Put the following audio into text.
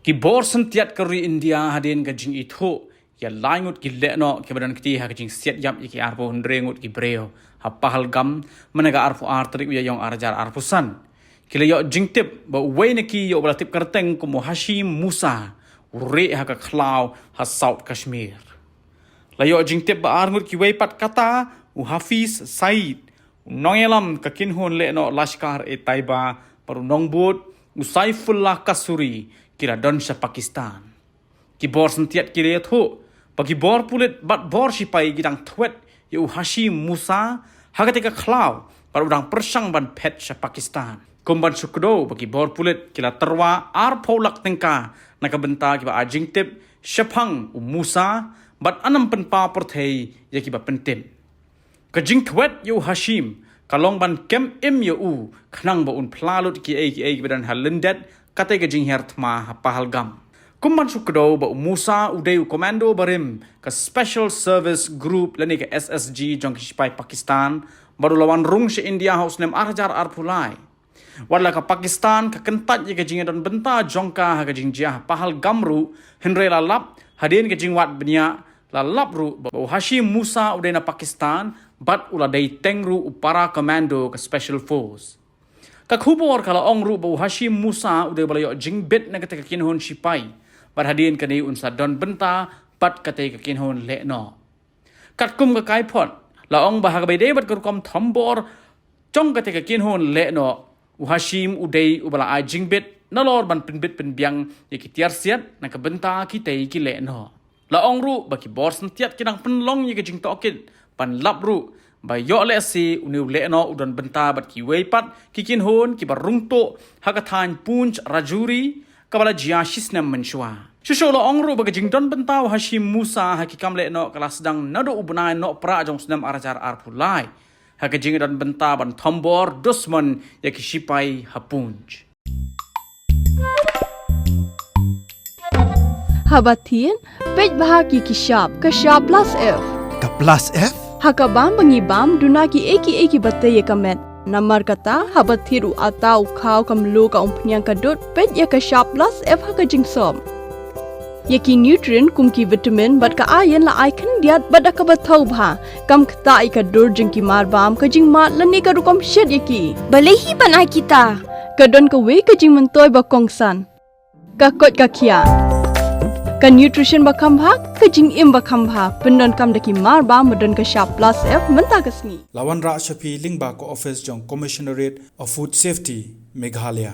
Ki bor sentiat kari India hadin kajing itu ya laingut ki lekno ki badan kiti ha kajing siat yam iki arpo ndrengut ki breo ha pahalgam menaga arpo artrik ya yong arjar arpusan kila yo jingtip ba wayne ki yo balatip karteng ko Hashim Musa ure ha ka klau ha South Kashmir la yo jingtip ba arngut ki waypat kata Hafiz Said nongelam ka kinhon lekno Lashkar e Taiba paru nongbut Saifullah Kasuri kira donsha Pakistan ki bor sentiat kira tu bagi bor pulit bat bor sipai gidang twet yu Hashim Musa hagatika klau par udang persang ban pet sha Pakistan kumban sukdo bagi bor pulit kila terwa ar polak tengka naka benta kiba ajing tip syapang Musa bat anam penpa porthei ya kiba pentim kajing twet yu Hashim kalong ban kem im yu khnang ba un plalut ki ai badan halendet kate kajing hertma pahalgam kumban sukdo ba Musa udeu komando barim ka special service group lani ka SSG jong kispai Pakistan baru lawan rung se India haus nem arjar arpulai wala ka Pakistan ka kentat ye kajing don benta jongka ha kajing jiah pahalgam ru henre la lap hadin kajing wat benya la lap ru ba Hashim Musa udena Pakistan bat ula dei tengru upara komando ka special force kakubor kala ongru bau Hashim Musa udah balayo jingbet na kata kinhon sipai barhadin kani unsa don benta pat kata kinhon lekno katkum ka kaipot la ong bahag bede bat kurkom thambor chong kata kinhon lekno Hashim udai ubala a jingbet nalor ban pinbit pinbiang yakitiar siat na ka benta kitei ki lekno la ongru baki bor sentiat kinang penlong ye jing tokit pan lapru ba yo le si uniu le no udon benta bat ki weipat ki kin hon ki barungto hakathan punch rajuri kabala jia shisnam menshwa shusho lo ongru ba jing don benta Hashim Musa hakikam le no kala sedang nado ubnai no pra jong snam arajar arpulai hakajing don benta ban thombor dusman ya ki sipai hapunj Habatin pej bahagi kishab kashab plus F Ka plus F? Hakabam bangibam dunaki eki batte ye kamet namar kata habathiru atau khau kamlo ka umpnyang kadot pet ya ka sharp plus F haka jingsom yaki nutrient kumki vitamin bat ka iron la icon diat bat ka bathau bha kam khta ka dur jingki marbam ka jing mat lani ka rukom shed yaki balehi banai kita kadon ka we ka jing mentoy ba kongsan ka kot ka khia ka nutrition bakam bha ka jing im bakam bha pendon kam daki mar ba modon ka sharp plus F menta kasni Lawan Ra Shafi Lingba ko office jong Commissionerate of Food Safety Meghalaya